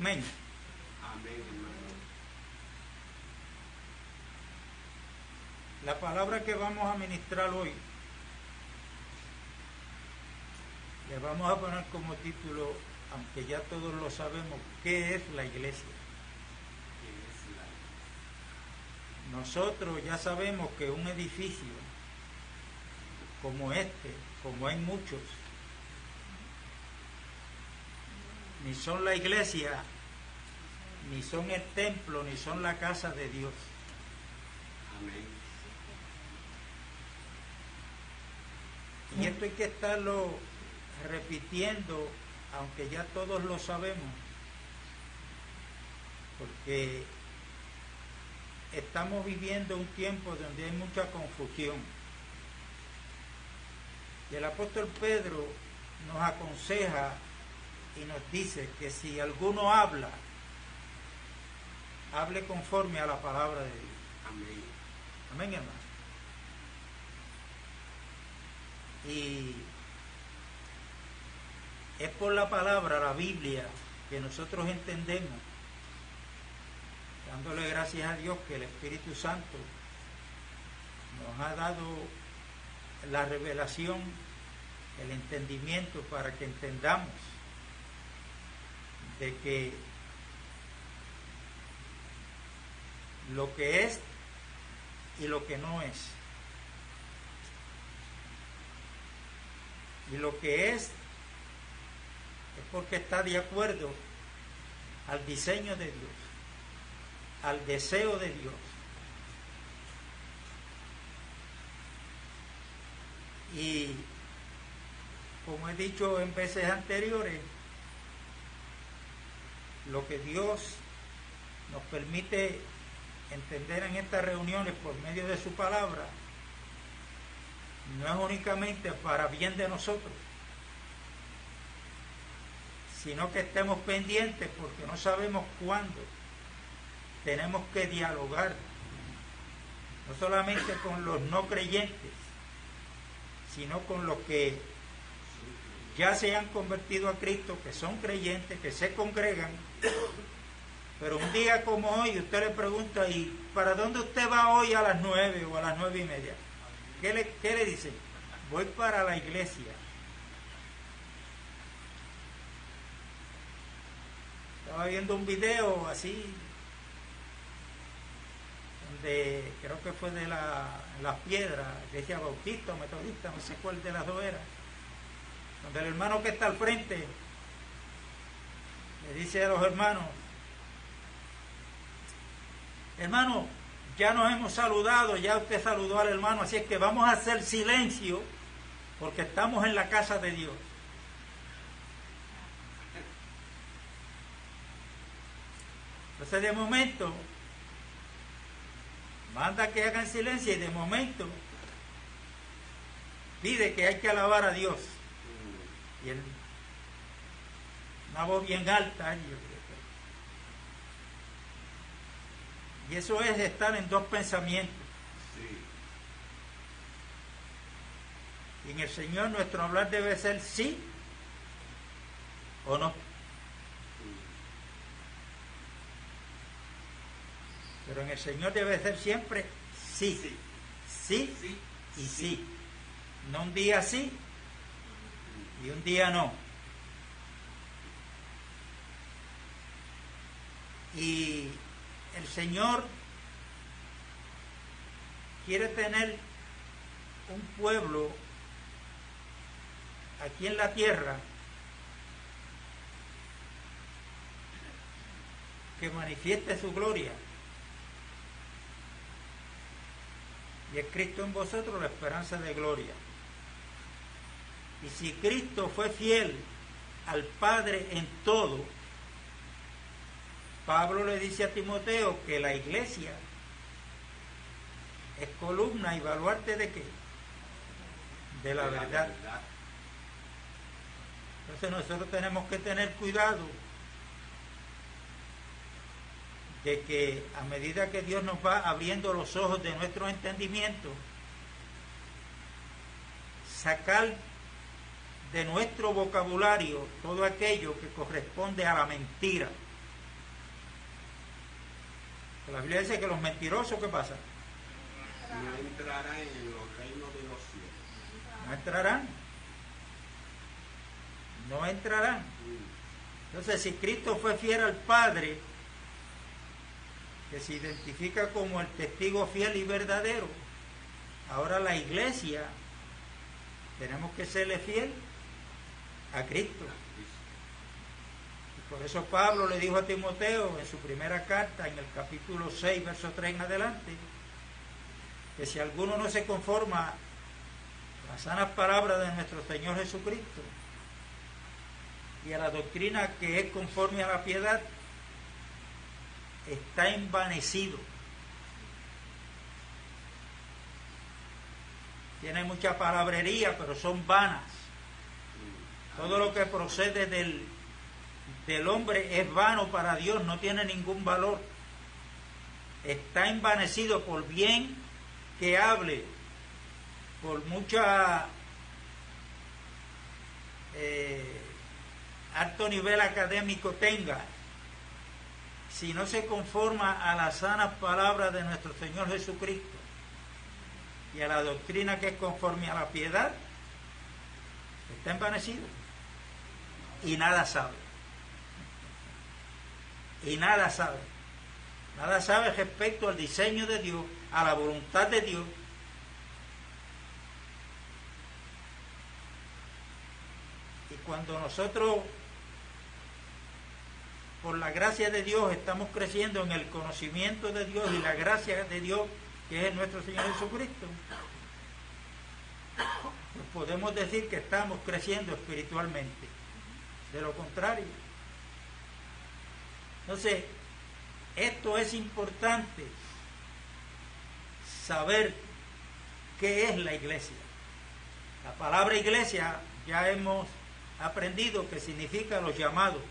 Amén. Amén, hermano. La palabra que vamos a ministrar hoy, le vamos a poner como título, aunque ya todos lo sabemos, ¿qué es la iglesia? Nosotros ya sabemos que un edificio como este, como hay muchos, ni son la iglesia, ni son el templo, ni son la casa de Dios. Amén. Y esto hay que estarlo repitiendo, aunque ya todos lo sabemos, porque estamos viviendo un tiempo donde hay mucha confusión. Y el apóstol Pedro nos aconseja y nos dice que si alguno habla, hable conforme a la palabra de Dios. Amén. Amén, hermano. Y es por la palabra, la Biblia, que nosotros entendemos, dándole gracias a Dios que el Espíritu Santo nos ha dado la revelación, el entendimiento para que entendamos de que lo que es y lo que no es. Y lo que es porque está de acuerdo al diseño de Dios, al deseo de Dios. Y como he dicho en veces anteriores, lo que Dios nos permite entender en estas reuniones por medio de su palabra no es únicamente para bien de nosotros, sino que estemos pendientes porque no sabemos cuándo tenemos que dialogar, no solamente con los no creyentes, sino con los que ya se han convertido a Cristo, que son creyentes, que se congregan, pero un día como hoy usted le pregunta, ¿y para dónde usted va hoy a las 9 o a las 9:30? ¿Qué le dice? Voy para la iglesia. Estaba viendo un video así, donde creo que fue de las Piedras, iglesia bautista o metodista, no sé cuál de las dos era, donde el hermano que está al frente le dice a los hermanos, hermano, ya nos hemos saludado, ya usted saludó al hermano, así es que vamos a hacer silencio porque estamos en la casa de Dios. Entonces de momento manda que hagan silencio y de momento pide que hay que alabar a Dios. Y él, una voz bien alta. Y eso es estar en dos pensamientos. Sí. Y en el Señor nuestro hablar debe ser sí o no. Pero en el Señor debe ser siempre sí. Sí, sí y sí. No un día sí y un día no. Y el Señor quiere tener un pueblo aquí en la tierra que manifieste su gloria. Y es Cristo en vosotros la esperanza de gloria. Y si Cristo fue fiel al Padre en todo, Pablo le dice a Timoteo que la iglesia es columna y baluarte de ¿qué? De la verdad. Entonces nosotros tenemos que tener cuidado de que a medida que Dios nos va abriendo los ojos de nuestro entendimiento, sacar de nuestro vocabulario todo aquello que corresponde a la mentira. Porque la Biblia dice que los mentirosos, ¿qué pasa? No entrarán en los reinos de los cielos. No entrarán. No entrarán. Entonces, si Cristo fue fiel al Padre, que se identifica como el testigo fiel y verdadero, ahora la iglesia tenemos que serle fiel a Cristo. Y por eso Pablo le dijo a Timoteo en su primera carta, en el capítulo 6, verso 3 en adelante, que si alguno no se conforma a las sanas palabras de nuestro Señor Jesucristo y a la doctrina que es conforme a la piedad, está envanecido. Tiene mucha palabrería, pero son vanas. Todo lo que procede del hombre es vano para Dios, no tiene ningún valor. Está envanecido por bien que hable, por mucha alto nivel académico tenga, si no se conforma a las sanas palabras de nuestro Señor Jesucristo y a la doctrina que es conforme a la piedad, está envanecido y nada sabe. Y nada sabe. Nada sabe respecto al diseño de Dios, a la voluntad de Dios. Y cuando nosotros, por la gracia de Dios, estamos creciendo en el conocimiento de Dios y la gracia de Dios, que es nuestro Señor Jesucristo, pues podemos decir que estamos creciendo espiritualmente. De lo contrario. Entonces, esto es importante, saber qué es la iglesia. La palabra iglesia ya hemos aprendido que significa los llamados.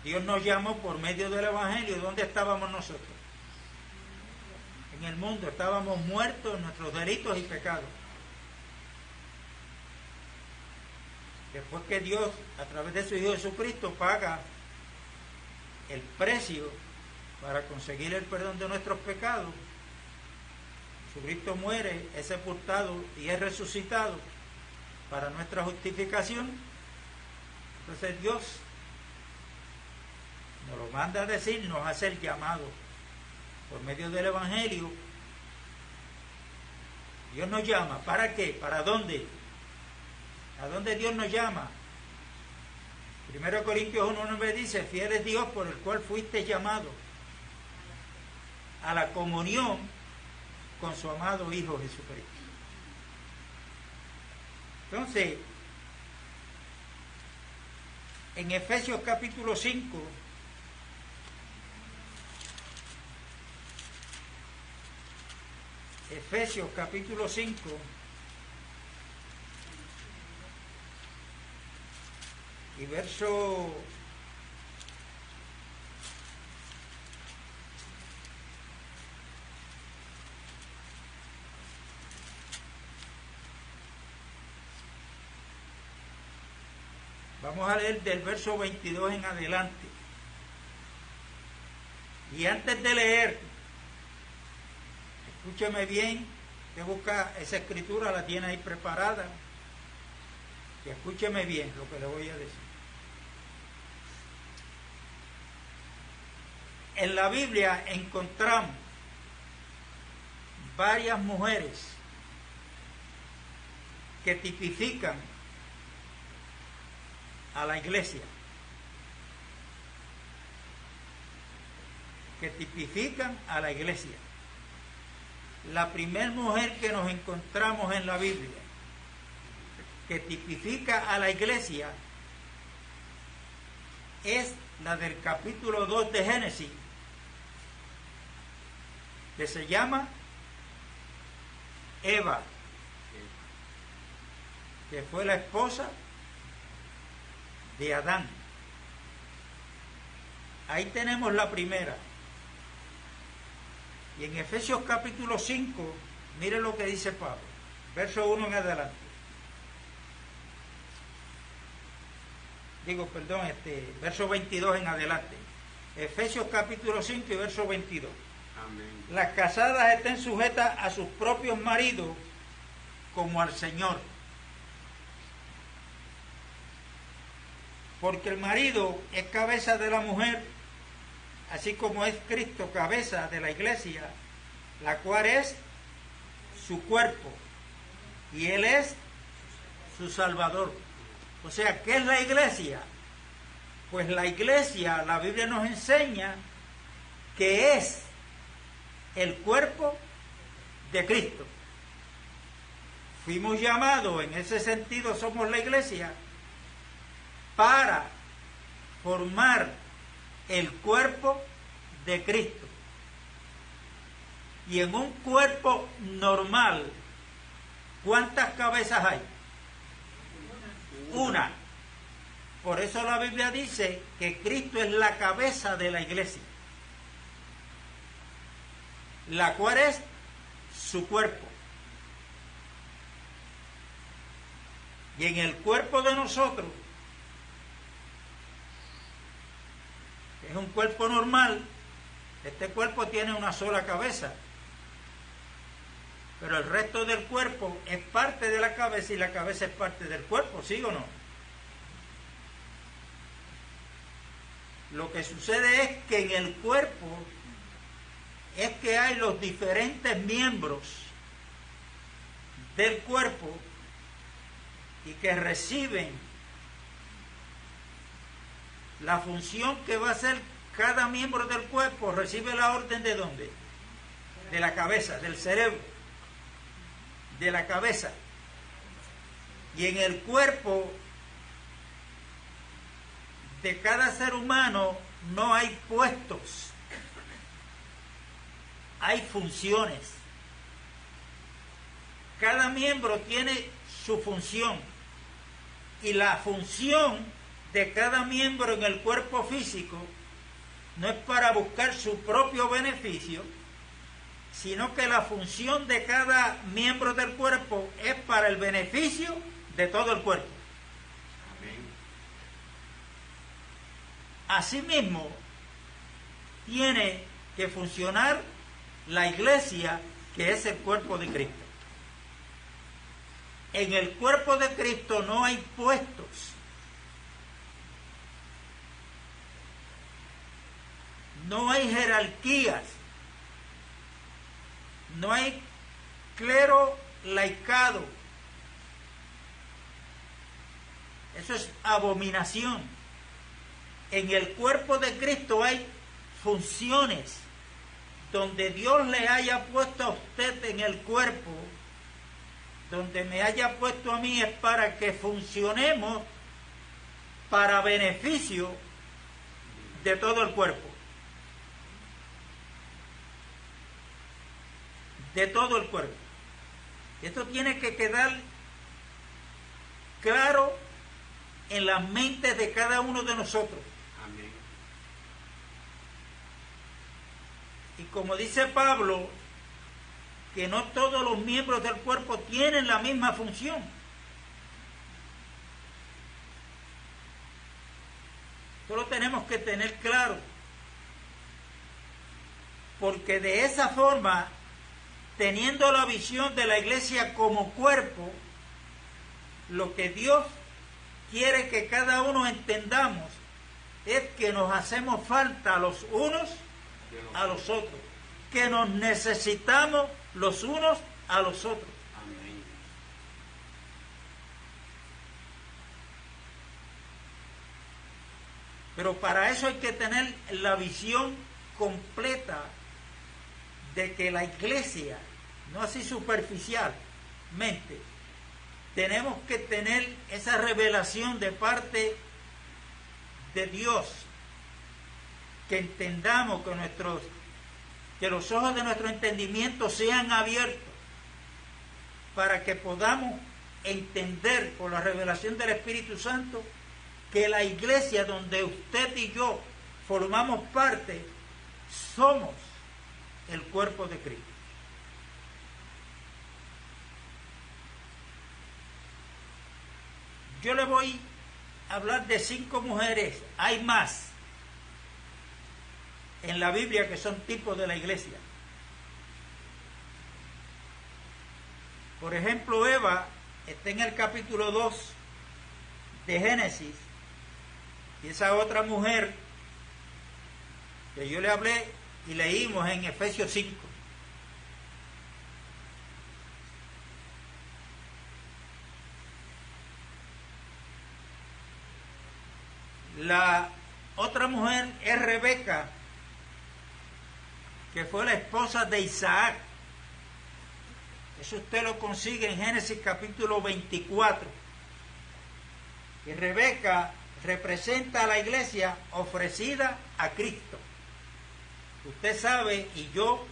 Dios nos llamó por medio del Evangelio. ¿Dónde estábamos nosotros? En el mundo. Estábamos muertos en nuestros delitos y pecados. Después que Dios, a través de su Hijo Jesucristo, paga el precio para conseguir el perdón de nuestros pecados, Jesucristo muere, es sepultado y es resucitado para nuestra justificación. Entonces Dios nos lo manda a decir, nos hace el llamado por medio del Evangelio. Dios nos llama, ¿para qué? ¿Para dónde? ¿A dónde Dios nos llama? 1 Corintios 1:9 dice, fiel es Dios por el cual fuiste llamado a la comunión con su amado Hijo Jesucristo. Entonces, en Efesios capítulo 5, Efesios capítulo 5, y verso 22 en adelante. Y antes de leer, escúcheme bien, que busca esa escritura, la tiene ahí preparada, y escúcheme bien lo que le voy a decir. En la Biblia encontramos varias mujeres que tipifican a la iglesia, que tipifican a la iglesia. La primera mujer que nos encontramos en la Biblia que tipifica a la iglesia es la del capítulo 2 de Génesis, que se llama Eva, que fue la esposa de Adán. Ahí tenemos la primera. Y en Efesios capítulo 5, mire lo que dice Pablo, verso 1 en adelante. Verso 22 en adelante. Efesios capítulo 5 y verso 22. Amén. Las casadas estén sujetas a sus propios maridos como al Señor. Porque el marido es cabeza de la mujer, así como es Cristo cabeza de la iglesia, la cual es su cuerpo, y Él es su Salvador. O sea, ¿qué es la iglesia? Pues la iglesia, la Biblia nos enseña que es el cuerpo de Cristo. Fuimos llamados, en ese sentido somos la iglesia, para formar el cuerpo de Cristo. Y en un cuerpo normal, ¿cuántas cabezas hay? Una. Por eso la Biblia dice que Cristo es la cabeza de la iglesia, la cual es su cuerpo. Y en el cuerpo de nosotros, es un cuerpo normal, este cuerpo tiene una sola cabeza, pero el resto del cuerpo es parte de la cabeza y la cabeza es parte del cuerpo, ¿sí o no? Lo que sucede es que en el cuerpo es que hay los diferentes miembros del cuerpo y que reciben la función que va a hacer cada miembro del cuerpo. Recibe la orden ¿de dónde? De la cabeza, del cerebro, de la cabeza. Y en el cuerpo de cada ser humano no hay puestos, hay funciones. Cada miembro tiene su función, y la función de cada miembro en el cuerpo físico no es para buscar su propio beneficio, sino que la función de cada miembro del cuerpo es para el beneficio de todo el cuerpo. Asimismo, tiene que funcionar la iglesia, que es el cuerpo de Cristo. En el cuerpo de Cristo no hay puestos, no hay jerarquías, no hay clero laicado. Eso es abominación. En el cuerpo de Cristo hay funciones. Donde Dios le haya puesto a usted en el cuerpo, donde me haya puesto a mí, es para que funcionemos para beneficio de todo el cuerpo. De todo el cuerpo. Esto tiene que quedar claro en las mentes de cada uno de nosotros. Amén. Y como dice Pablo, que no todos los miembros del cuerpo tienen la misma función. Esto lo tenemos que tener claro, porque de esa forma, teniendo la visión de la iglesia como cuerpo, lo que Dios quiere que cada uno entendamos es que nos hacemos falta los unos a los otros, que nos necesitamos los unos a los otros. Amén. Pero para eso hay que tener la visión completa de que la iglesia, no así superficialmente, tenemos que tener esa revelación de parte de Dios, que entendamos que los ojos de nuestro entendimiento sean abiertos para que podamos entender por la revelación del Espíritu Santo que la iglesia donde usted y yo formamos parte, somos el cuerpo de Cristo. Yo le voy a hablar de 5 mujeres, hay más, en la Biblia que son tipos de la iglesia. Por ejemplo, Eva está en el capítulo 2 de Génesis, y esa otra mujer que yo le hablé y leímos en Efesios 5. La otra mujer es Rebeca, que fue la esposa de Isaac. Eso usted lo consigue en Génesis capítulo 24. Y Rebeca representa a la iglesia ofrecida a Cristo. Usted sabe, y yo,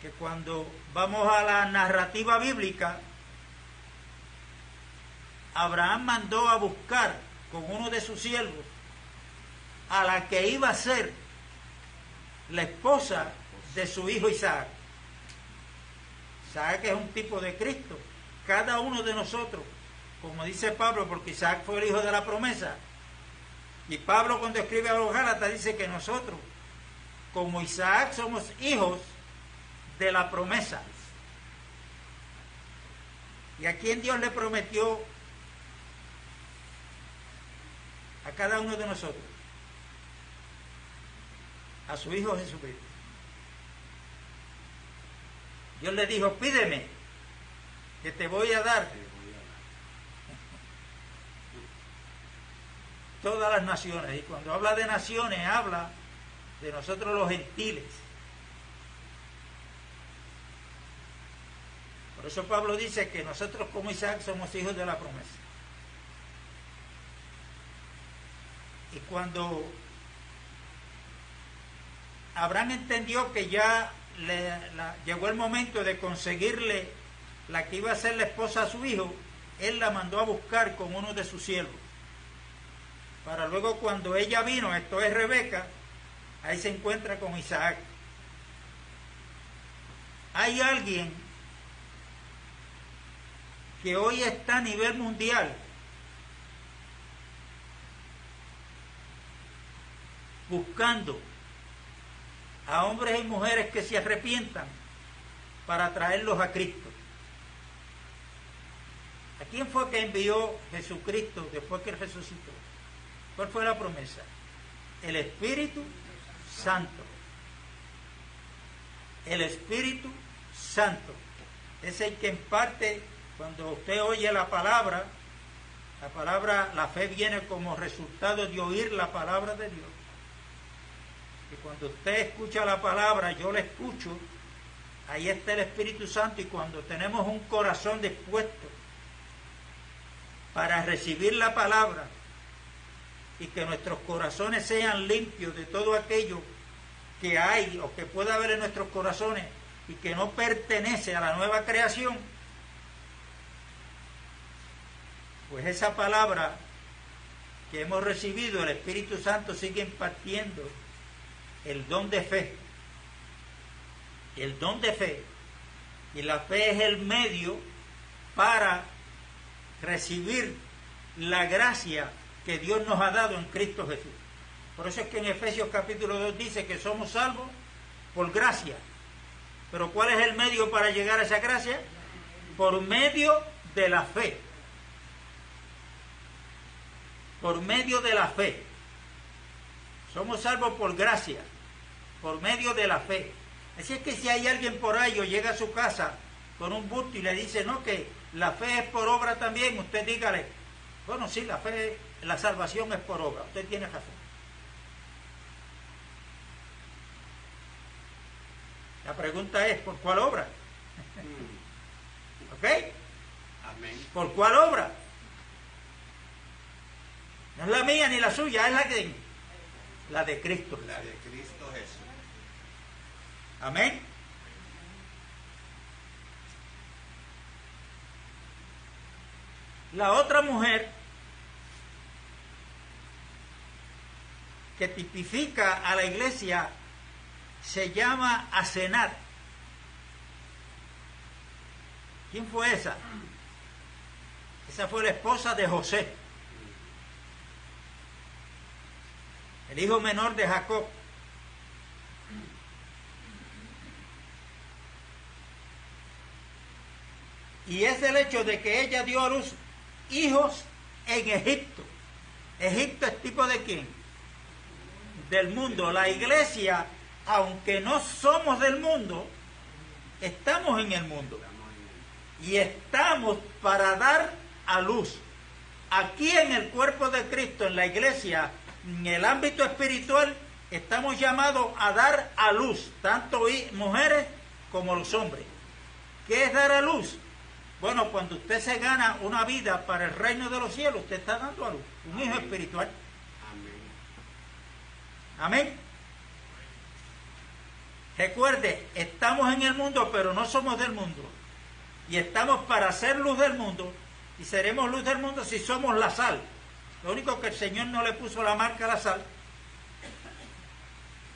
que cuando vamos a la narrativa bíblica, Abraham mandó a buscar con uno de sus siervos a la que iba a ser la esposa de su hijo Isaac. Isaac es un tipo de Cristo. Cada uno de nosotros, como dice Pablo, porque Isaac fue el hijo de la promesa, y Pablo cuando escribe a los Gálatas dice que nosotros, como Isaac, somos hijos de la promesa. ¿Y a quién Dios le prometió? A cada uno de nosotros. A su Hijo Jesucristo. Dios le dijo, pídeme, que te voy a dar todas las naciones. Y cuando habla de naciones, habla de nosotros los gentiles. Por eso Pablo dice que nosotros como Isaac somos hijos de la promesa. Y cuando Abraham entendió que ya llegó el momento de conseguirle la que iba a ser la esposa a su hijo, él la mandó a buscar con uno de sus siervos. Para luego cuando ella vino, esto es Rebeca, ahí se encuentra con Isaac. Hay alguien que hoy está a nivel mundial buscando a hombres y mujeres que se arrepientan para traerlos a Cristo. ¿A quién fue que envió Jesucristo después que resucitó? ¿Cuál fue la promesa? El Espíritu Santo. El Espíritu Santo es el que imparte. Cuando usted oye la palabra, la fe viene como resultado de oír la palabra de Dios. Y cuando usted escucha la palabra, yo la escucho, ahí está el Espíritu Santo. Y cuando tenemos un corazón dispuesto para recibir la palabra y que nuestros corazones sean limpios de todo aquello que hay o que pueda haber en nuestros corazones y que no pertenece a la nueva creación, pues esa palabra que hemos recibido, el Espíritu Santo sigue impartiendo el don de fe. El don de fe. Y la fe es el medio para recibir la gracia que Dios nos ha dado en Cristo Jesús. Por eso es que en Efesios capítulo 2 dice que somos salvos por gracia. Pero ¿cuál es el medio para llegar a esa gracia? Por medio de la fe. Por medio de la fe. Somos salvos por gracia, por medio de la fe. Así es que si hay alguien por ahí o llega a su casa con un bulto y le dice, no, que la fe es por obra también, usted dígale, bueno, sí, la fe, la salvación es por obra, usted tiene razón. La pregunta es, ¿por cuál obra? ¿Ok? Amén. ¿Por cuál obra? No es la mía ni la suya, es la de Cristo. La de Cristo Jesús. Amén. La otra mujer que tipifica a la iglesia se llama Asenat. ¿Quién fue esa? Esa fue la esposa de José, el hijo menor de Jacob. Y es el hecho de que ella dio a luz hijos en Egipto. ¿Egipto es tipo de quién? Del mundo. La iglesia, aunque no somos del mundo, estamos en el mundo. Y estamos para dar a luz. Aquí en el cuerpo de Cristo, en la iglesia, en el ámbito espiritual, estamos llamados a dar a luz, tanto mujeres como los hombres. ¿Qué es dar a luz? Bueno, cuando usted se gana una vida para el reino de los cielos, usted está dando a luz, un hijo espiritual. Amén. Recuerde, estamos en el mundo, pero no somos del mundo. Y estamos para ser luz del mundo, y seremos luz del mundo si somos la sal. Lo único que el Señor no le puso la marca a la sal.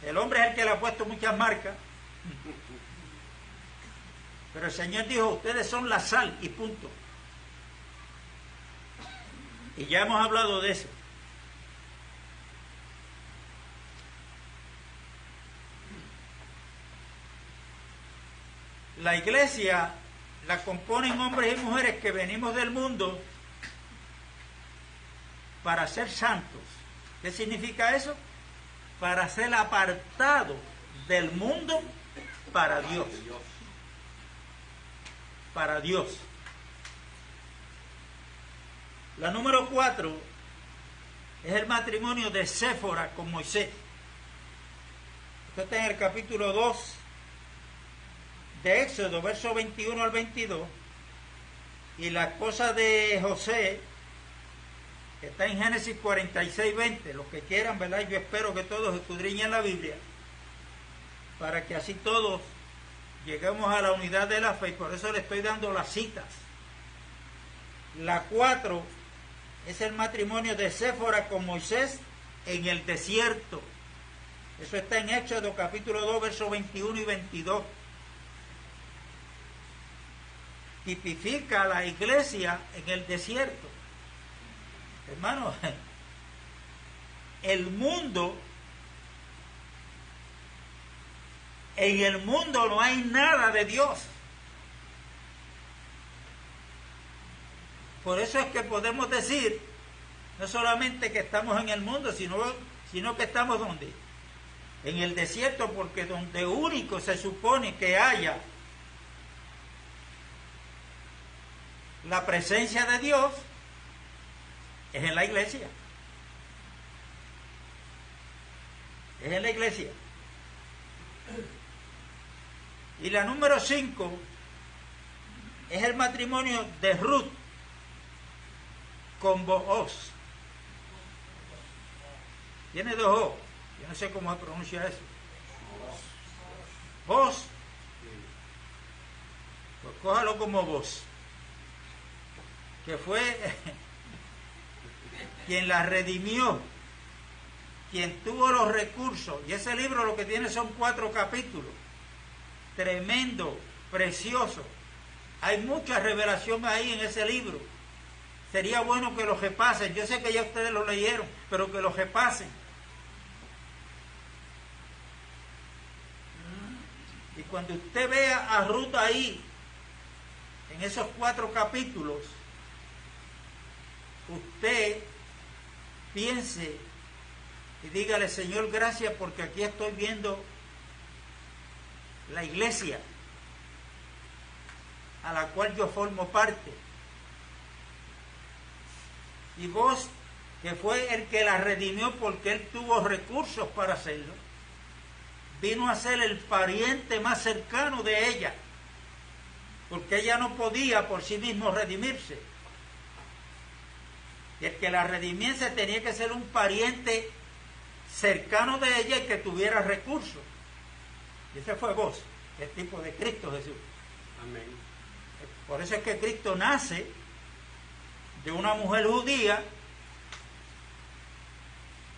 El hombre es el que le ha puesto muchas marcas. Pero el Señor dijo, ustedes son la sal y punto. Y ya hemos hablado de eso. La iglesia la componen hombres y mujeres que venimos del mundo para ser santos. ¿Qué significa eso? Para ser apartados del mundo para Dios. Para Dios. La número 4 es el matrimonio de Séfora con Moisés. Esto está en el capítulo 2 de Éxodo, verso 21 al 22. Y la esposa de José, que está en Génesis 46, 20. Los que quieran, ¿verdad? Yo espero que todos escudriñen la Biblia, para que así todos lleguemos a la unidad de la fe, y por eso le estoy dando las citas. La 4 es el matrimonio de Séfora con Moisés en el desierto. Eso está en Éxodo capítulo 2, versos 21 y 22. Tipifica a la iglesia en el desierto. Hermano, el mundo, en el mundo no hay nada de Dios. Por eso es que podemos decir, no solamente que estamos en el mundo, sino que estamos ¿dónde? En el desierto, porque donde único se supone que haya la presencia de Dios es en la iglesia. Es en la iglesia. Y la número 5 es el matrimonio de Ruth con Booz. Tiene 2 O. Yo no sé cómo se pronuncia eso. Booz. Pues cójalo como Booz, que fue quien la redimió, quien tuvo los recursos. Y ese libro lo que tiene son 4 capítulos. Tremendo, precioso. Hay mucha revelación ahí en ese libro. Sería bueno que lo repasen. Yo sé que ya ustedes lo leyeron, pero que lo repasen. Y cuando usted vea a Ruth ahí, en esos 4 capítulos, usted piense y dígale, Señor, gracias, porque aquí estoy viendo la iglesia a la cual yo formo parte. Y vos, que fue el que la redimió porque él tuvo recursos para hacerlo, vino a ser el pariente más cercano de ella, porque ella no podía por sí mismo redimirse. Y el que la redimiese tenía que ser un pariente cercano de ella y que tuviera recursos. Y ese fue vos, el tipo de Cristo Jesús. Amén. Por eso es que Cristo nace de una mujer judía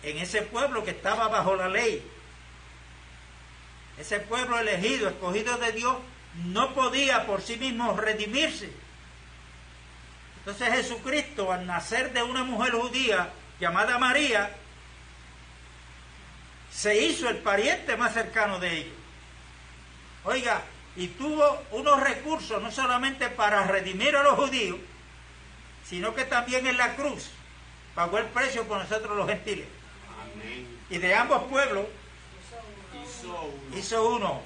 en ese pueblo que estaba bajo la ley. Ese pueblo elegido, escogido de Dios, no podía por sí mismo redimirse. Entonces Jesucristo, al nacer de una mujer judía llamada María, se hizo el pariente más cercano de ellos. Oiga, y tuvo unos recursos no solamente para redimir a los judíos, sino que también en la cruz pagó el precio por nosotros los gentiles. Amén. Y de ambos pueblos Hizo uno. hizo uno.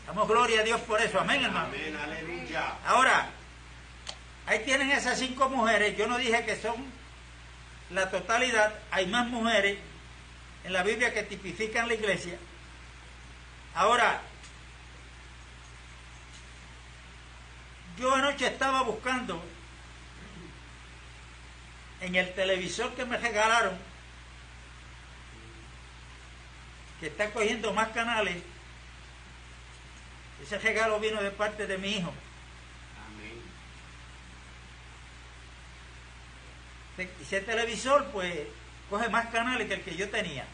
Damos gloria a Dios por eso. Amén, hermano. Amén, aleluya. Ahora, ahí tienen esas 5 mujeres. Yo no dije que son la totalidad. Hay más mujeres en la Biblia que tipifican la iglesia. Ahora, yo anoche estaba buscando en el televisor que me regalaron, que está cogiendo más canales. Ese regalo vino de parte de mi hijo. Amén. Ese televisor pues coge más canales que el que yo tenía.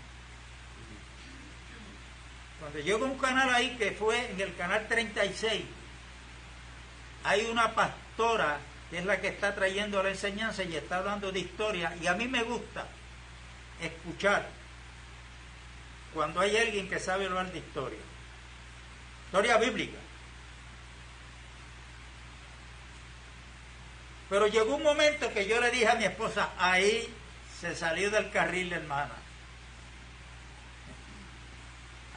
Cuando llegó un canal ahí que fue en el canal 36, hay una pastora que es la que está trayendo la enseñanza y está hablando de historia, y a mí me gusta escuchar cuando hay alguien que sabe hablar de historia bíblica. Pero llegó un momento que yo le dije a mi esposa, ahí se salió del carril la hermana.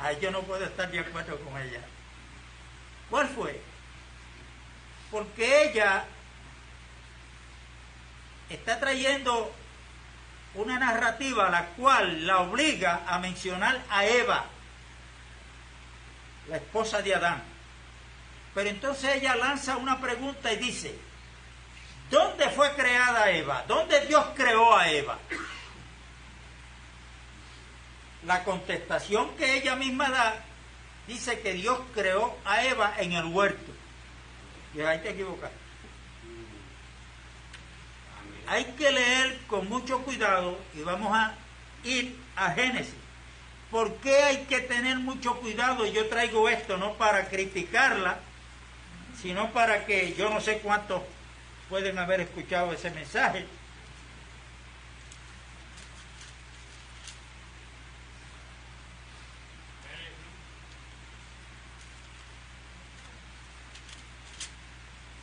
Ahí yo no puedo estar de acuerdo con ella. ¿Cuál fue? Porque ella está trayendo una narrativa la cual la obliga a mencionar a Eva, la esposa de Adán. Pero entonces ella lanza una pregunta y dice, ¿dónde fue creada Eva? ¿Dónde Dios creó a Eva? La contestación que ella misma da dice que Dios creó a Eva en el huerto. Y ahí te equivocas. Hay que leer con mucho cuidado y vamos a ir a Génesis. ¿Por qué hay que tener mucho cuidado? Yo traigo esto no para criticarla, sino para que yo no sé cuántos pueden haber escuchado ese mensaje.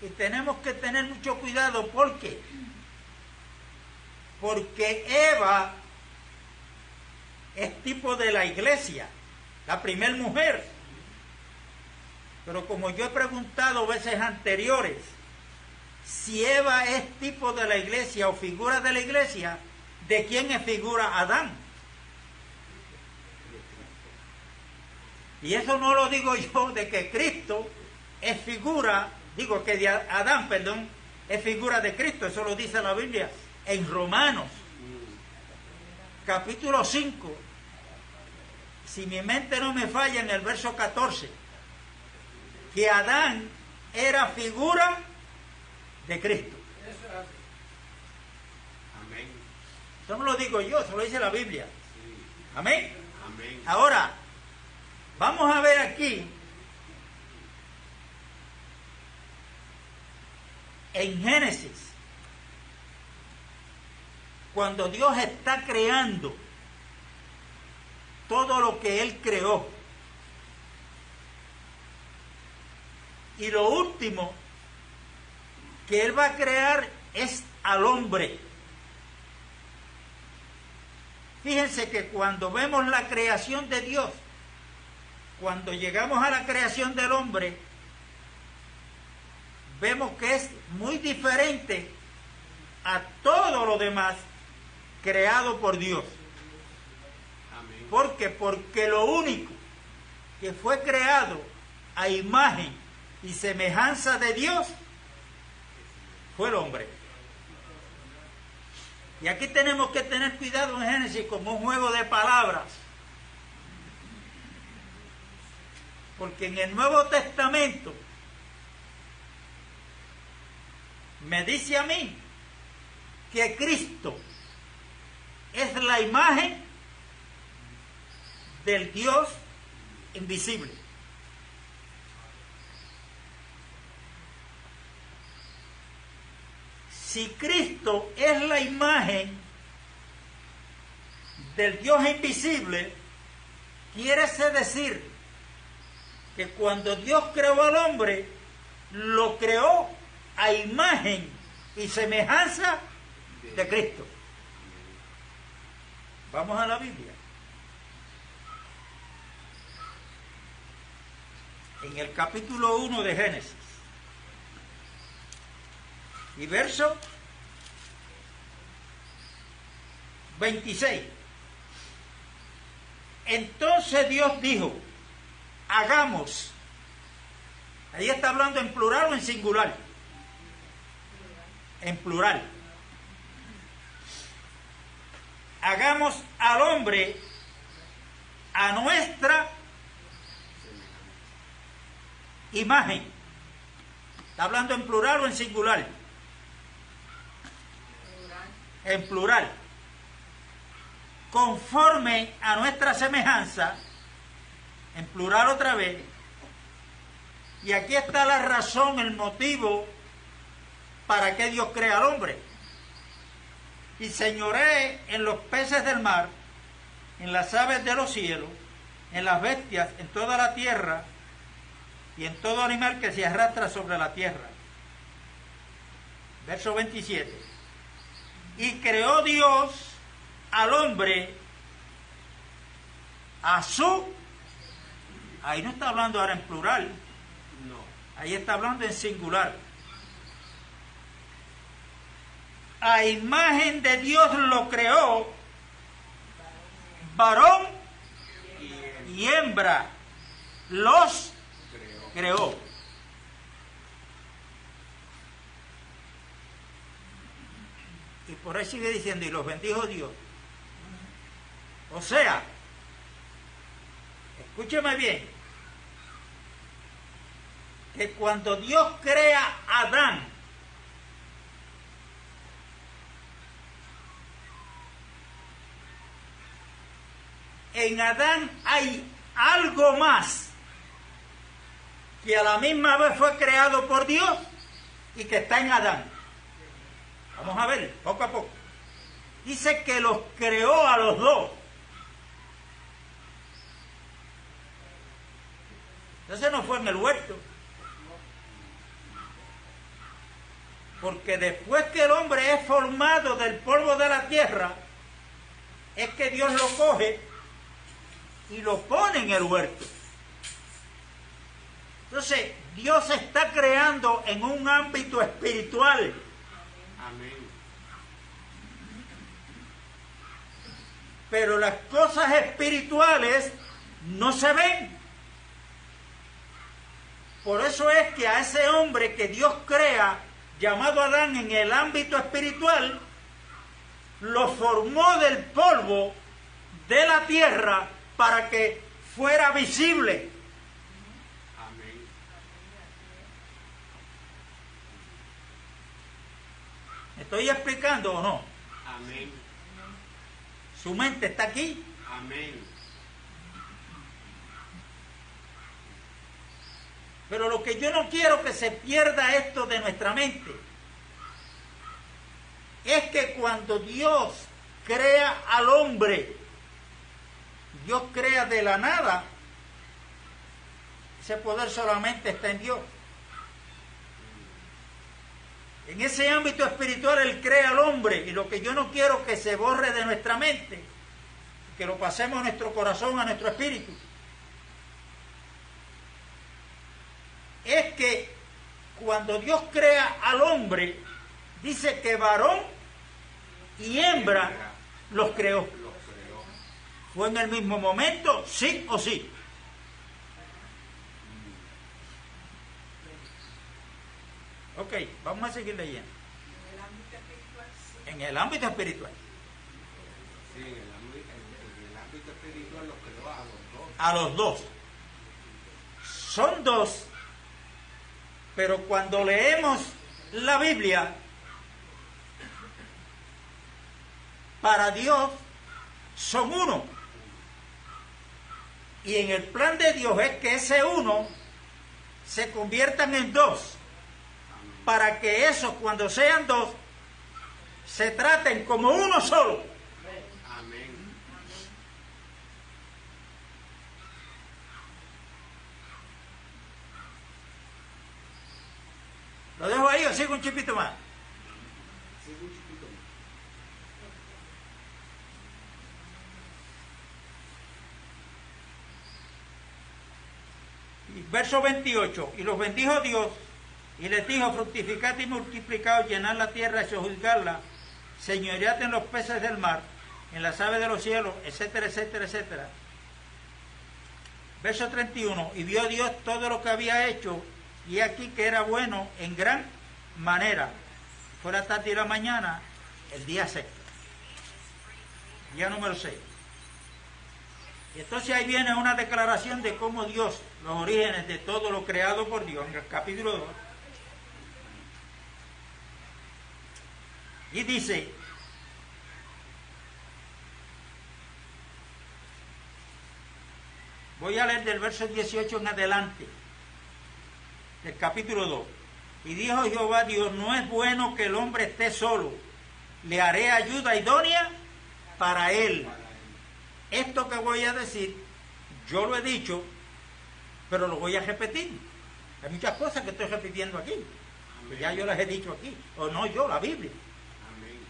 Y tenemos que tener mucho cuidado. ¿Por qué? Porque Eva es tipo de la iglesia, la primer mujer. Pero como yo he preguntado veces anteriores, si Eva es tipo de la iglesia o figura de la iglesia, ¿de quién es figura Adán? Y eso no lo digo yo, de que Cristo es figura, digo que de Adán, perdón, es figura de Cristo. Eso lo dice la Biblia en Romanos, capítulo 5, si mi mente no me falla, en el verso 14, que Adán era figura de Cristo. Amén. Eso no lo digo yo, eso lo dice la Biblia. Sí. Amén. Amén. Ahora, vamos a ver aquí, en Génesis, cuando Dios está creando todo lo que Él creó, y lo último que Él va a crear es al hombre. Fíjense que cuando vemos la creación de Dios, cuando llegamos a la creación del hombre, vemos que es muy diferente a todo lo demás creado por Dios. Amén. ¿Por qué? Porque lo único que fue creado a imagen y semejanza de Dios fue el hombre. Y aquí tenemos que tener cuidado en Génesis como un juego de palabras. Porque en el Nuevo Testamento me dice a mí que Cristo es la imagen del Dios invisible. Si Cristo es la imagen del Dios invisible, quiere decir que cuando Dios creó al hombre, lo creó a imagen y semejanza de Cristo. Vamos a la Biblia. En el capítulo 1 de Génesis. Y verso 26. Entonces Dios dijo, hagamos. Ahí está hablando en plural o en singular. En plural. Hagamos al hombre a nuestra imagen. ¿Está hablando en plural o en singular? En plural. Conforme a nuestra semejanza, en plural otra vez. Y aquí está la razón, el motivo para que Dios crea al hombre. Y señoree en los peces del mar, en las aves de los cielos, en las bestias, en toda la tierra y en todo animal que se arrastra sobre la tierra. Verso 27. Y creó Dios al hombre a su... Ahí no está hablando ahora en plural. No. Ahí está hablando en singular. A imagen de Dios lo creó, varón y hembra los creó. Y por ahí sigue diciendo, y los bendijo Dios. O sea, escúcheme bien, que cuando Dios crea a Adán, en Adán hay algo más que a la misma vez fue creado por Dios y que está en Adán. Vamos a ver, poco a poco. Dice que los creó a los dos. Entonces no fue en el huerto. Porque después que el hombre es formado del polvo de la tierra, es que Dios lo coge y lo pone en el huerto. Entonces, Dios está creando en un ámbito espiritual. Amén. Pero las cosas espirituales no se ven. Por eso es que a ese hombre que Dios crea, llamado Adán, en el ámbito espiritual, lo formó del polvo de la tierra para que fuera visible. Amén. ¿Me estoy explicando o no? Amén. ¿Su mente está aquí? Amén. Pero lo que yo no quiero que se pierda esto de nuestra mente es que cuando Dios crea al hombre, Dios crea de la nada, ese poder solamente está en Dios. En ese ámbito espiritual Él crea al hombre, y lo que yo no quiero que se borre de nuestra mente, que lo pasemos a nuestro corazón, a nuestro espíritu, es que cuando Dios crea al hombre, dice que varón y hembra los creó. ¿Fue en el mismo momento? ¿Sí o sí? Ok, vamos a seguir leyendo. En el ámbito espiritual. Sí, en el ámbito espiritual los creó a los dos. A los dos. Son dos. Pero cuando leemos la Biblia, para Dios son uno. Y en el plan de Dios es que ese uno se conviertan en dos. Para que esos, cuando sean dos, se traten como uno solo. Amén. ¿Lo dejo ahí o sigo un chipito más? Sigue un chiquito más. Verso 28. Y los bendijo Dios y les dijo: fructificad y multiplicaos, llenad la tierra y sojuzgadla, señoread en los peces del mar, en las aves de los cielos, etcétera, etcétera, etcétera. Verso 31. Y vio Dios todo lo que había hecho, y aquí que era bueno en gran manera. Fue la tarde y la mañana, el día sexto. Día número 6. Y entonces ahí viene una declaración de cómo Dios, los orígenes de todo lo creado por Dios, en el capítulo 2. Y dice: voy a leer del verso 18 en adelante, del capítulo 2. Y dijo Jehová Dios: no es bueno que el hombre esté solo, le haré ayuda idónea para él. Esto que voy a decir, yo lo he dicho, pero lo voy a repetir. Hay muchas cosas que estoy repitiendo aquí, que ya yo las he dicho aquí, o no yo, la Biblia. Amén.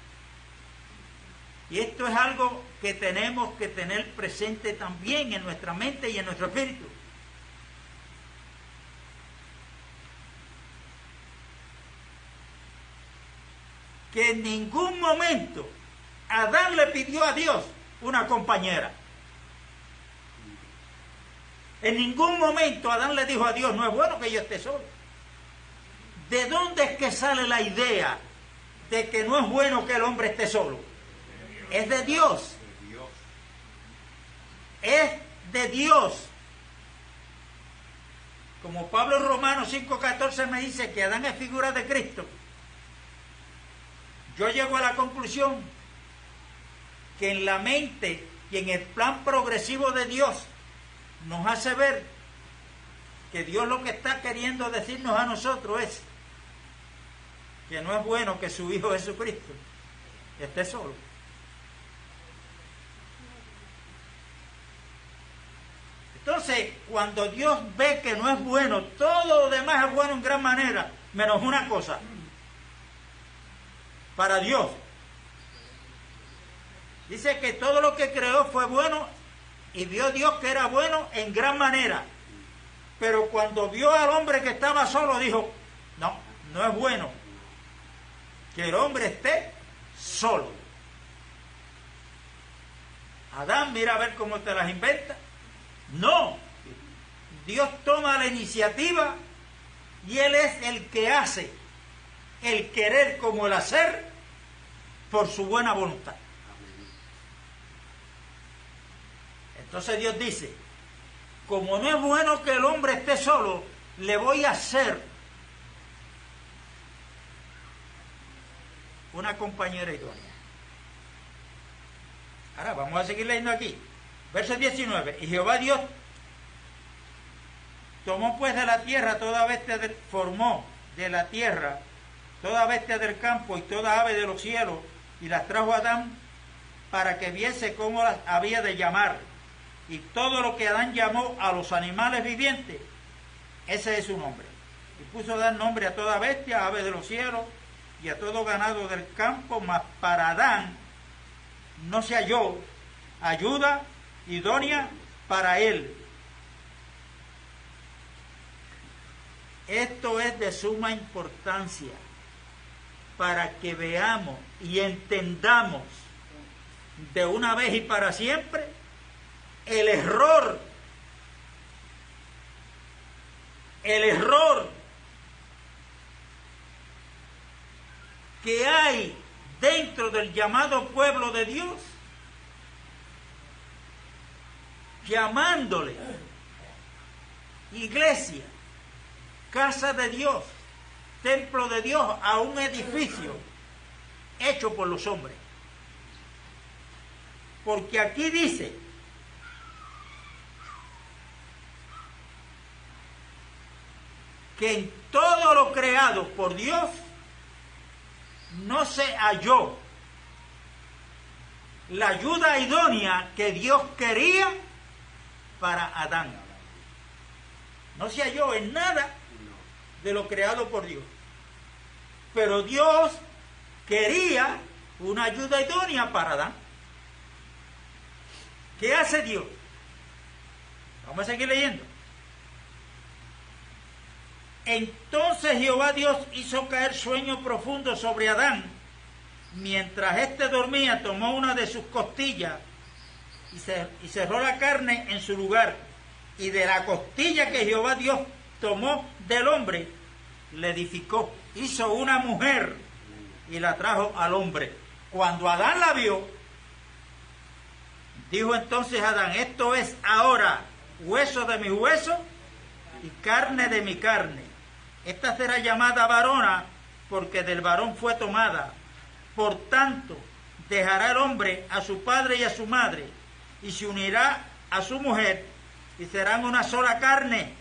Y esto es algo que tenemos que tener presente también en nuestra mente y en nuestro espíritu. Que en ningún momento Adán le pidió a Dios una compañera. En ningún momento Adán le dijo a Dios: no es bueno que yo esté solo. ¿De dónde es que sale la idea de que no es bueno que el hombre esté solo? Es de Dios. Es de Dios. Como Pablo en Romanos 5:14 me dice que Adán es figura de Cristo, yo llego a la conclusión que en la mente y en el plan progresivo de Dios nos hace ver que Dios lo que está queriendo decirnos a nosotros es que no es bueno que su Hijo Jesucristo esté solo. Entonces, cuando Dios ve que no es bueno, todo lo demás es bueno en gran manera, menos una cosa. Para Dios, dice que todo lo que creó fue bueno, y vio Dios que era bueno en gran manera. Pero cuando vio al hombre que estaba solo, dijo: no, no es bueno que el hombre esté solo. Adán, mira a ver cómo te las inventa. No, Dios toma la iniciativa y Él es el que hace el querer como el hacer por su buena voluntad. Entonces Dios dice: como no es bueno que el hombre esté solo, le voy a hacer una compañera idónea. Ahora vamos a seguir leyendo aquí. Verso 19. Y Jehová Dios tomó pues de la tierra toda bestia, formó de la tierra toda bestia del campo y toda ave de los cielos, y las trajo a Adán para que viese cómo las había de llamar. Y todo lo que Adán llamó a los animales vivientes, ese es su nombre. Y puso a dar nombre a toda bestia, ave de los cielos, y a todo ganado del campo, mas para Adán no se halló ayuda idónea para él. Esto es de suma importancia para que veamos y entendamos de una vez y para siempre el error que hay dentro del llamado pueblo de Dios, llamándole iglesia, casa de Dios, templo de Dios, a un edificio hecho por los hombres. Porque aquí dice que en todo lo creado por Dios no se halló la ayuda idónea que Dios quería para Adán. No se halló en nada de lo creado por Dios. Pero Dios quería una ayuda idónea para Adán. ¿Qué hace Dios? Vamos a seguir leyendo. Entonces Jehová Dios hizo caer sueño profundo sobre Adán. Mientras éste dormía, tomó una de sus costillas y cerró la carne en su lugar. Y de la costilla que Jehová Dios tomó del hombre, le edificó. Hizo una mujer y la trajo al hombre. Cuando Adán la vio, dijo entonces Adán: esto es ahora hueso de mi hueso y carne de mi carne. Esta será llamada varona, porque del varón fue tomada. Por tanto, dejará el hombre a su padre y a su madre, y se unirá a su mujer, y serán una sola carne.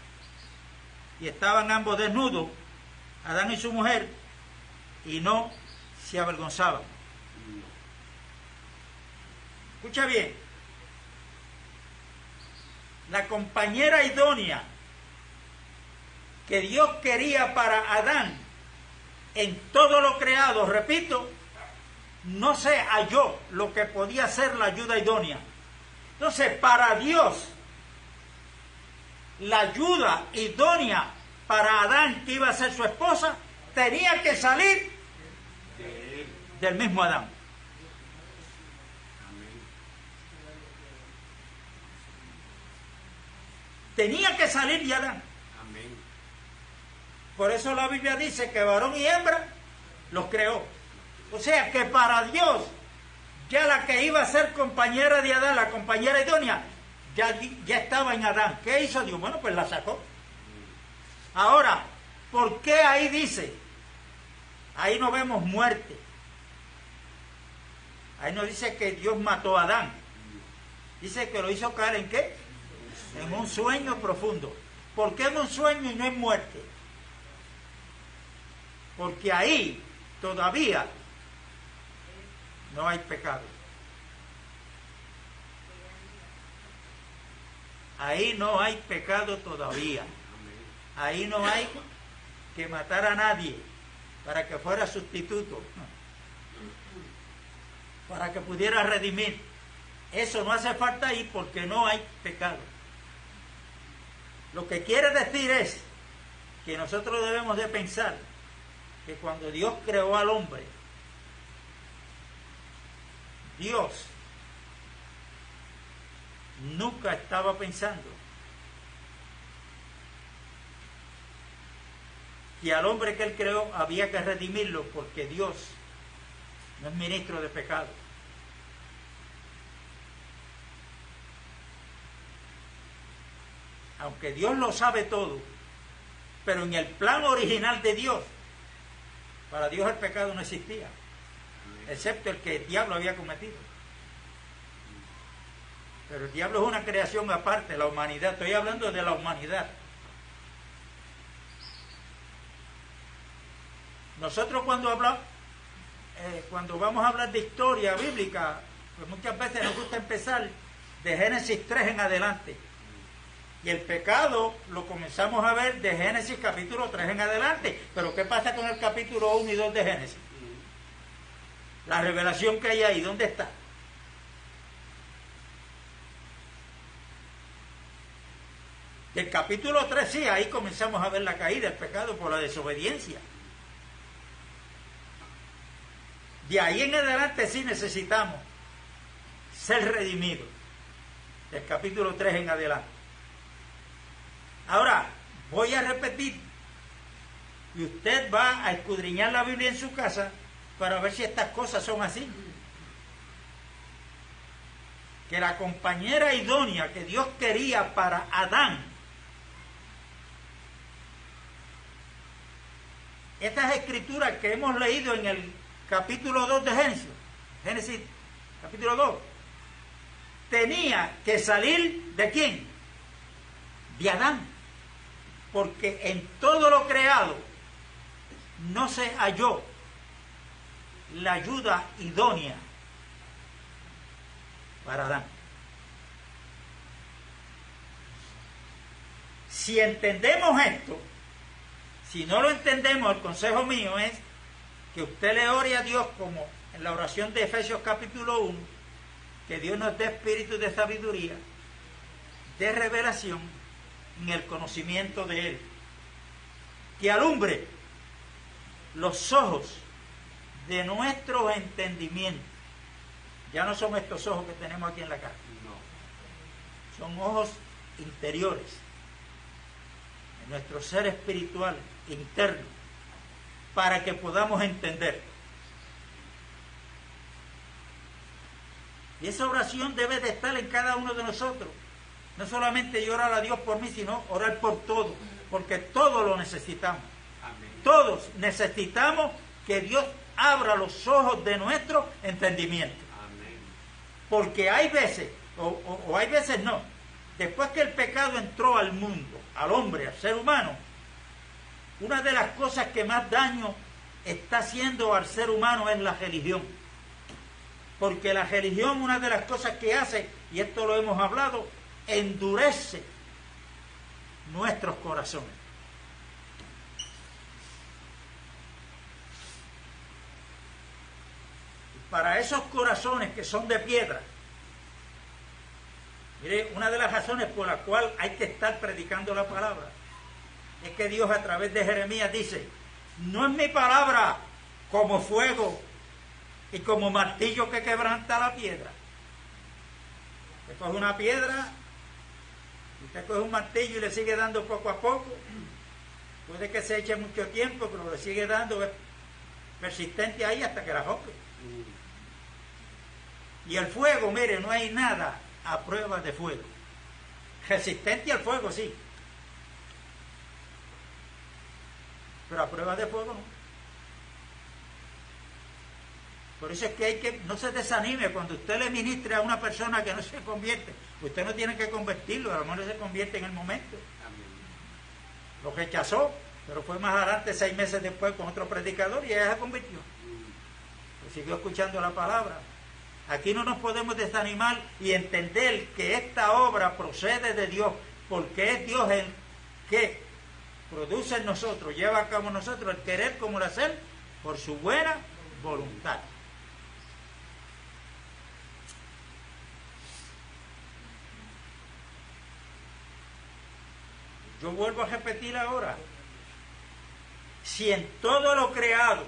Y estaban ambos desnudos, Adán y su mujer, y no se avergonzaban. Escucha bien. La compañera idónea que Dios quería para Adán en todo lo creado, repito, no se halló lo que podía ser la ayuda idónea. Entonces, para Dios, la ayuda idónea para Adán, que iba a ser su esposa, tenía que salir del mismo Adán. Tenía que salir de Adán. Amén. Por eso la Biblia dice que varón y hembra los creó. O sea que para Dios, ya la que iba a ser compañera de Adán, la compañera idónea, ya estaba en Adán. ¿Qué hizo Dios? Bueno, pues la sacó. Ahora, ¿por qué ahí dice? Ahí no vemos muerte. Ahí no dice que Dios mató a Adán. Dice que lo hizo caer ¿en qué? En un sueño profundo. ¿Por qué en un sueño y no en muerte? Porque ahí todavía no hay pecado. Ahí no hay pecado todavía. Ahí no hay que matar a nadie para que fuera sustituto, para que pudiera redimir. Eso no hace falta ahí porque no hay pecado. Lo que quiere decir es que nosotros debemos de pensar que cuando Dios creó al hombre, Dios nunca estaba pensando que al hombre que Él creó había que redimirlo, porque Dios no es ministro de pecado. Aunque Dios lo sabe todo, pero en el plan original de Dios, para Dios el pecado no existía, excepto el que el diablo había cometido. Pero el diablo es una creación aparte, la humanidad. Estoy hablando de la humanidad. Nosotros cuando vamos a hablar de historia bíblica, pues muchas veces nos gusta empezar de Génesis 3 en adelante. Y el pecado lo comenzamos a ver de Génesis capítulo 3 en adelante. Pero ¿qué pasa con el capítulo 1 y 2 de Génesis? La revelación que hay ahí, ¿dónde está? Del capítulo 3 sí, ahí comenzamos a ver la caída, el pecado por la desobediencia. De ahí en adelante sí necesitamos ser redimidos. Del capítulo 3 en adelante. Ahora, voy a repetir, y usted va a escudriñar la Biblia en su casa para ver si estas cosas son así. Que la compañera idónea que Dios quería para Adán, estas escrituras que hemos leído en el capítulo 2 de Génesis capítulo 2, tenía que salir ¿de quién? De Adán. Porque en todo lo creado no se halló la ayuda idónea para Adán. Si entendemos esto, si no lo entendemos, el consejo mío es que usted le ore a Dios como en la oración de Efesios capítulo 1, que Dios nos dé espíritu de sabiduría, de revelación en el conocimiento de Él, que alumbre los ojos de nuestro entendimiento. Ya no son estos ojos que tenemos aquí en la cara, son ojos interiores, en nuestro ser espiritual interno, para que podamos entender. Y esa oración debe de estar en cada uno de nosotros. No solamente yo orar a Dios por mí, sino orar por todos, porque todos lo necesitamos. Amén. Todos necesitamos que Dios abra los ojos de nuestro entendimiento. Amén. Porque hay veces, o hay veces no, después que el pecado entró al mundo, al hombre, al ser humano, una de las cosas que más daño está haciendo al ser humano es la religión. Porque la religión, una de las cosas que hace, y esto lo hemos hablado, endurece nuestros corazones. Y para esos corazones que son de piedra, mire, una de las razones por la cual hay que estar predicando la palabra es que Dios a través de Jeremías dice: no es mi palabra como fuego y como martillo que quebranta la piedra. Usted coge una piedra, usted coge un martillo y le sigue dando poco a poco. Puede que se eche mucho tiempo, pero le sigue dando, es persistente ahí hasta que la rompe. Y el fuego, mire, no hay nada a prueba de fuego. Resistente al fuego, sí, pero a prueba de fuego no. Por eso es que hay que, no se desanime cuando usted le ministre a una persona que no se convierte. Usted no tiene que convertirlo, a lo mejor se convierte en el momento. Lo rechazó, pero fue más adelante, 6 meses después, con otro predicador, y ella se convirtió. Pues siguió escuchando la palabra. Aquí no nos podemos desanimar y entender que esta obra procede de Dios, porque es Dios el que produce en nosotros, lleva a cabo en nosotros el querer como el hacer, por su buena voluntad. Yo vuelvo a repetir ahora, si en todo lo creado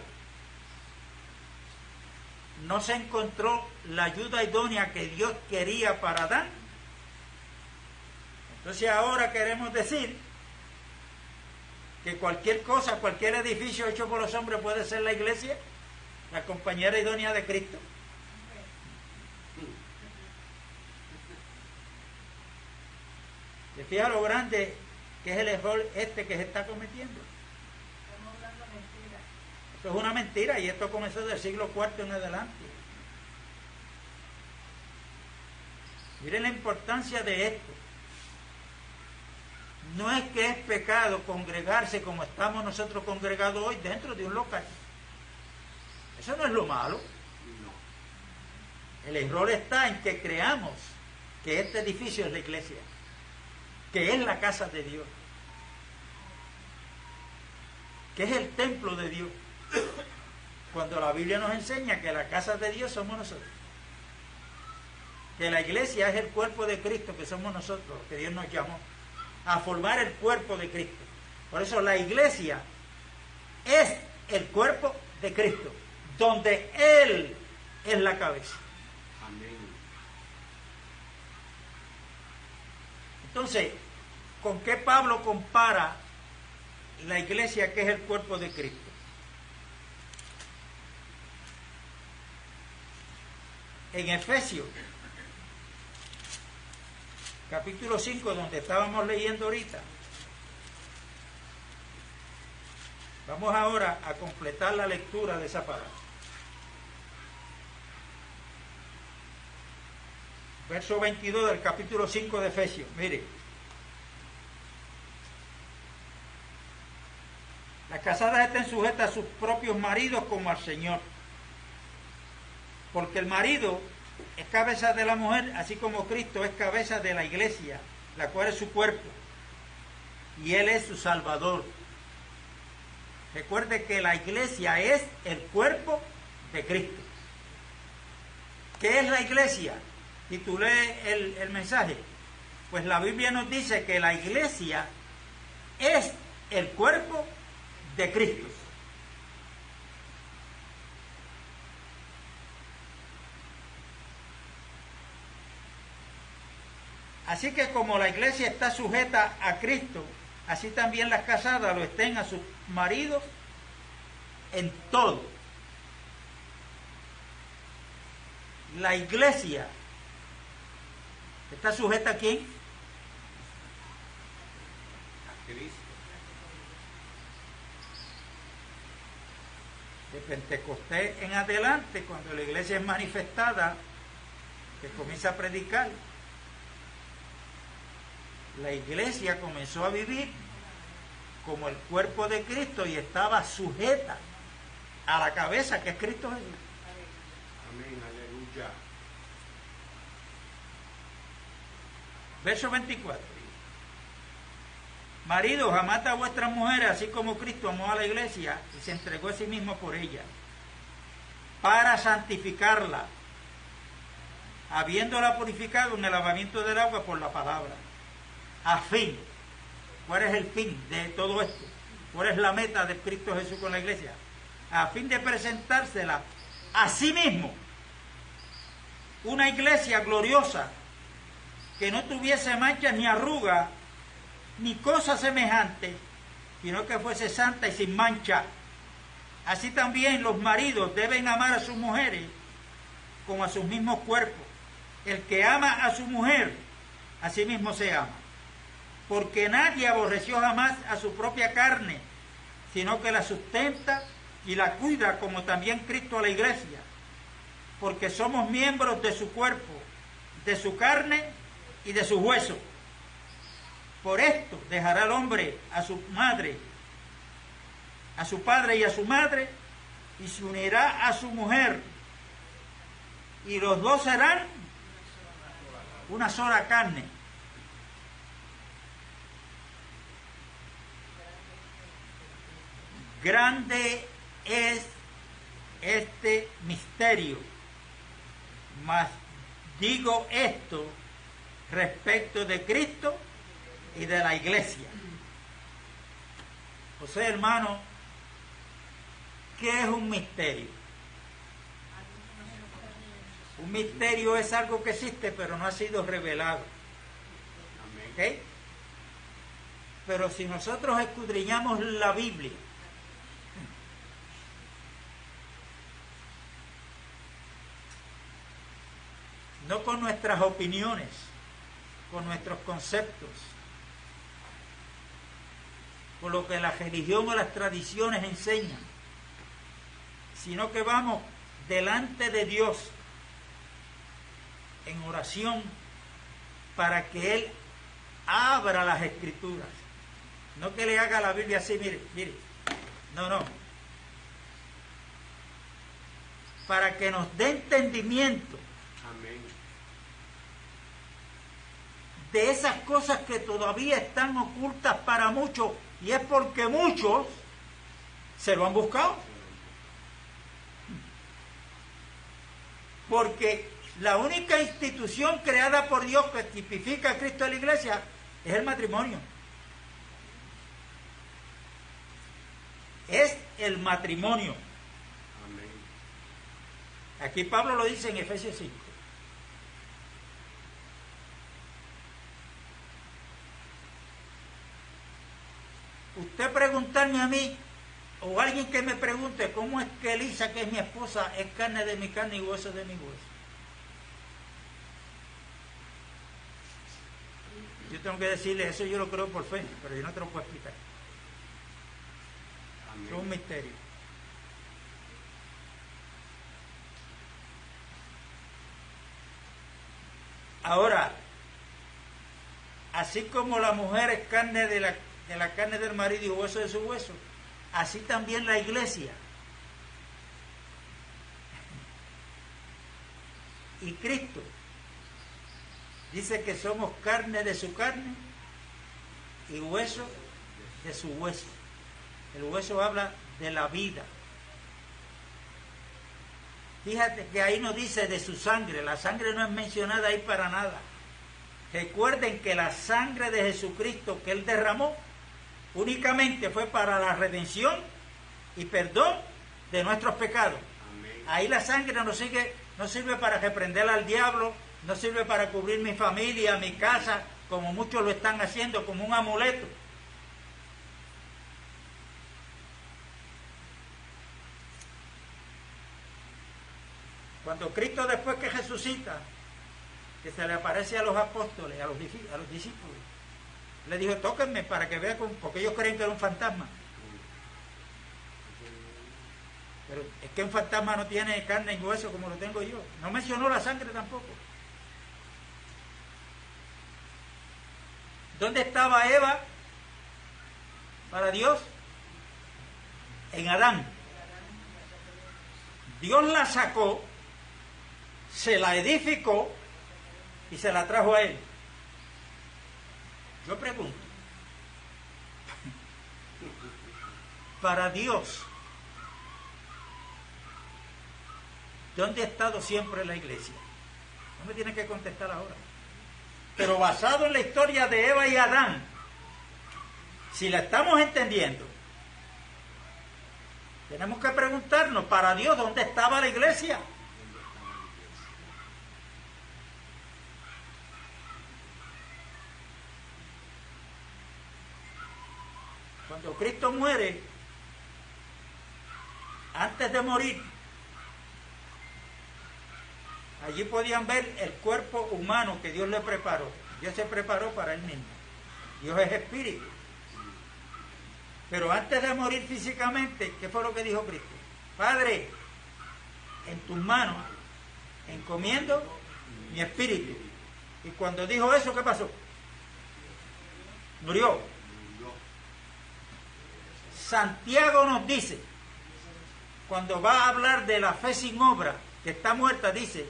no se encontró la ayuda idónea que Dios quería para Adán, entonces ahora queremos decir que cualquier cosa, cualquier edificio hecho por los hombres puede ser la iglesia, la compañera idónea de Cristo. ¿Te fijas lo grande que es el error que se está cometiendo? Esto es una mentira, y esto comenzó del siglo IV en adelante. Miren la importancia de esto. No es que es pecado congregarse como estamos nosotros congregados hoy dentro de un local. Eso no es lo malo. El error está en que creamos que este edificio es la iglesia, que es la casa de Dios, que es el templo de Dios, cuando la Biblia nos enseña que la casa de Dios somos nosotros, que la iglesia es el cuerpo de Cristo, que somos nosotros, que Dios nos llamó a formar el cuerpo de Cristo. Por eso la iglesia es el cuerpo de Cristo, donde Él es la cabeza. Amén. Entonces, ¿con qué Pablo compara la iglesia que es el cuerpo de Cristo? En Efesios, capítulo 5, donde estábamos leyendo ahorita, vamos ahora a completar la lectura de esa palabra. Verso 22 del capítulo 5 de Efesios, mire. Las casadas estén sujetas a sus propios maridos como al Señor, porque el marido es cabeza de la mujer, así como Cristo es cabeza de la iglesia, la cual es su cuerpo, y Él es su Salvador. Recuerde que la iglesia es el cuerpo de Cristo. ¿Qué es la iglesia? Titulé el mensaje. Pues la Biblia nos dice que la iglesia es el cuerpo de Cristo. Así que como la iglesia está sujeta a Cristo, así también las casadas lo estén a sus maridos en todo. La iglesia está sujeta ¿a quién? A Cristo. De Pentecostés en adelante, cuando la iglesia es manifestada, que comienza a predicar, la iglesia comenzó a vivir como el cuerpo de Cristo y estaba sujeta a la cabeza que es Cristo Jesús. Amén, aleluya. Verso 24. Maridos, amad a vuestras mujeres, así como Cristo amó a la iglesia y se entregó a sí mismo por ella, para santificarla, habiéndola purificado en el lavamiento del agua por la palabra. A fin. ¿Cuál es el fin de todo esto? ¿Cuál es la meta de Cristo Jesús con la iglesia? A fin de presentársela a sí mismo, una iglesia gloriosa, que no tuviese manchas ni arrugas, ni cosa semejante, sino que fuese santa y sin mancha. Así también los maridos deben amar a sus mujeres como a sus mismos cuerpos. El que ama a su mujer, a sí mismo se ama. Porque nadie aborreció jamás a su propia carne, sino que la sustenta y la cuida, como también Cristo a la iglesia, porque somos miembros de su cuerpo, de su carne y de sus huesos. Por esto dejará el hombre a su madre, a su padre y a su madre, y se unirá a su mujer, y los dos serán una sola carne. Grande es este misterio, mas digo esto respecto de Cristo y de la iglesia. O sea, hermano, ¿qué es un misterio? Un misterio es algo que existe pero no ha sido revelado. ¿Okay? Pero si nosotros escudriñamos la Biblia, no con nuestras opiniones, con nuestros conceptos, con lo que la religión o las tradiciones enseñan, sino que vamos delante de Dios en oración para que Él abra las Escrituras. No que le haga la Biblia así, mire, no. Para que nos dé entendimiento. Amén. De esas cosas que todavía están ocultas para muchos, y es porque muchos se lo han buscado. Porque la única institución creada por Dios que tipifica a Cristo en la iglesia es el matrimonio. Es el matrimonio. Amén. Aquí Pablo lo dice en Efesios 5. Usted preguntarme a mí, o alguien que me pregunte, ¿cómo es que Elisa, que es mi esposa, es carne de mi carne y hueso de mi hueso? Yo tengo que decirle, eso yo lo creo por fe, pero yo no te lo puedo explicar. Amén. Es un misterio. Ahora, así como la mujer es carne de la carne del marido y hueso de su hueso, así también la iglesia. Y Cristo dice que somos carne de su carne y hueso de su hueso. El hueso habla de la vida. Fíjate que ahí no dice de su sangre, la sangre no es mencionada ahí para nada. Recuerden que la sangre de Jesucristo que Él derramó únicamente fue para la redención y perdón de nuestros pecados. Amén. Ahí la sangre no sirve para reprender al diablo, no sirve para cubrir mi familia, mi casa, como muchos lo están haciendo, como un amuleto. Cuando Cristo, después que resucita, que se le aparece a los apóstoles, a los discípulos, le dijo, tóquenme para que vean, porque ellos creen que era un fantasma. Pero es que un fantasma no tiene carne y hueso como lo tengo yo. No mencionó la sangre tampoco. ¿Dónde estaba Eva para Dios? En Adán. Dios la sacó, se la edificó y se la trajo a Él. Yo pregunto, para Dios, ¿dónde ha estado siempre la iglesia? No me tiene que contestar ahora. Pero basado en la historia de Eva y Adán, si la estamos entendiendo, tenemos que preguntarnos, para Dios, ¿dónde estaba la iglesia? Cuando Cristo muere, antes de morir, allí podían ver el cuerpo humano que Dios le preparó. Dios se preparó para Él mismo. Dios es espíritu. Pero antes de morir físicamente, ¿qué fue lo que dijo Cristo? Padre, en tus manos encomiendo mi espíritu. Y cuando dijo eso, ¿qué pasó? Murió. Santiago nos dice, cuando va a hablar de la fe sin obra, que está muerta, dice,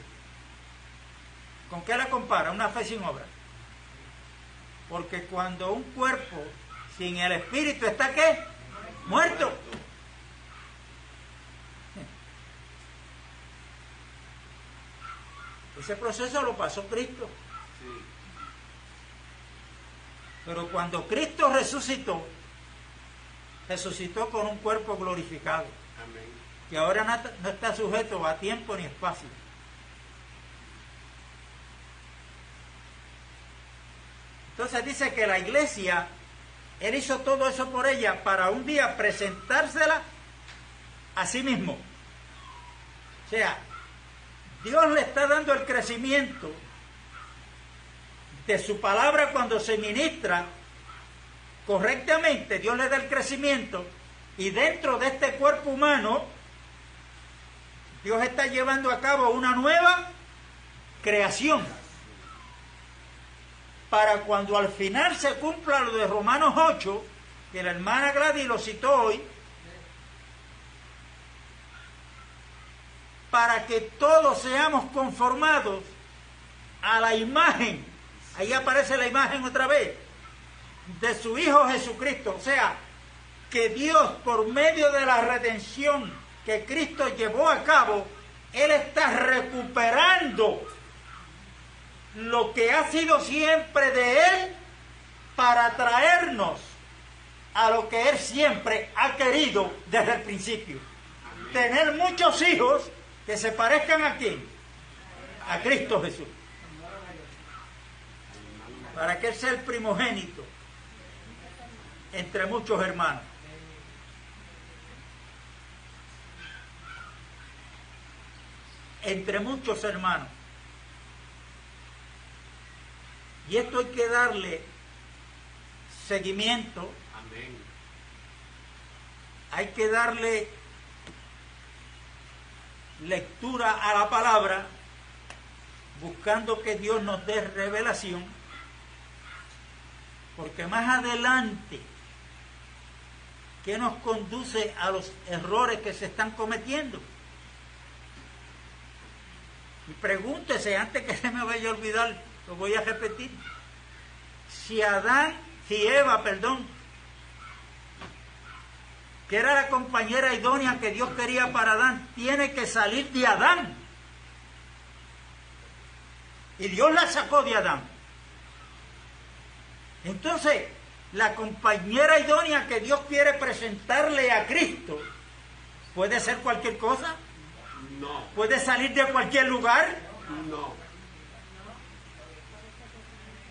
¿con qué la compara? Una fe sin obra. Porque cuando un cuerpo sin el espíritu está, ¿qué? Muerto. Ese proceso lo pasó Cristo. Pero cuando Cristo resucitó con un cuerpo glorificado. Amén. Que ahora no está sujeto a tiempo ni espacio. Entonces dice que la iglesia, Él hizo todo eso por ella para un día presentársela a sí mismo. O sea, Dios le está dando el crecimiento de su palabra cuando se ministra correctamente. Dios le da el crecimiento y dentro de este cuerpo humano Dios está llevando a cabo una nueva creación para cuando al final se cumpla lo de Romanos 8, que la hermana Gladys lo citó hoy, para que todos seamos conformados a la imagen, ahí aparece la imagen otra vez, de su Hijo Jesucristo. O sea, que Dios, por medio de la redención que Cristo llevó a cabo, Él está recuperando lo que ha sido siempre de Él para traernos a lo que Él siempre ha querido desde el principio. Amén. Tener muchos hijos que se parezcan a ¿quién? A Cristo Jesús. Para que Él sea el primogénito entre muchos hermanos. Entre muchos hermanos. Y esto hay que darle seguimiento. Amén. Hay que darle lectura a la palabra, buscando que Dios nos dé revelación, porque más adelante, ¿qué nos conduce a los errores que se están cometiendo? Y pregúntese, antes que se me vaya a olvidar, lo voy a repetir. Si Eva, que era la compañera idónea que Dios quería para Adán, tiene que salir de Adán. Y Dios la sacó de Adán. Entonces, la compañera idónea que Dios quiere presentarle a Cristo, ¿puede ser cualquier cosa? No. ¿Puede salir de cualquier lugar? No.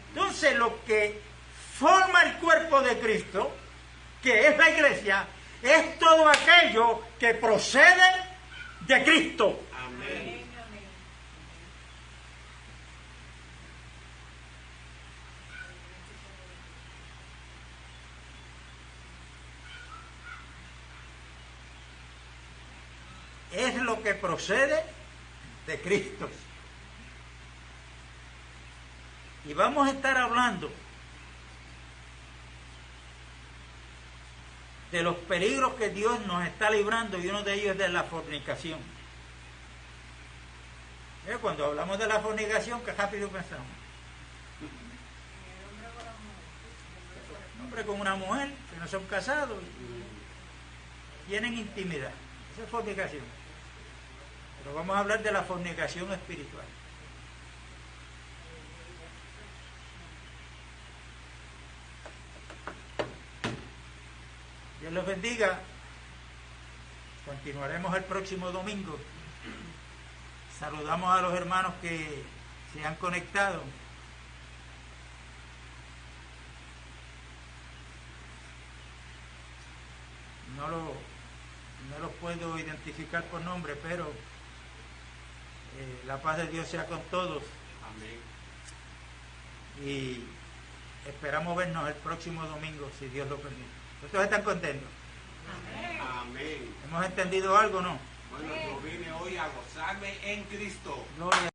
Entonces, lo que forma el cuerpo de Cristo, que es la iglesia, es todo aquello que procede de Cristo. Amén. Es lo que procede de Cristo. Y vamos a estar hablando de los peligros que Dios nos está librando, y uno de ellos es de la fornicación. Cuando hablamos de la fornicación, ¿qué rápido pensamos? Un hombre con una mujer que no son casados y tienen intimidad. Esa es fornicación. Pero vamos a hablar de la fornicación espiritual. Dios los bendiga. Continuaremos el próximo domingo. Saludamos a los hermanos que se han conectado. No los puedo identificar por nombre, pero la paz de Dios sea con todos. Amén. Y esperamos vernos el próximo domingo, si Dios lo permite. ¿Ustedes están contentos? Amén. Amén. ¿Hemos entendido algo o no? Bueno, yo vine hoy a gozarme en Cristo. Gloria.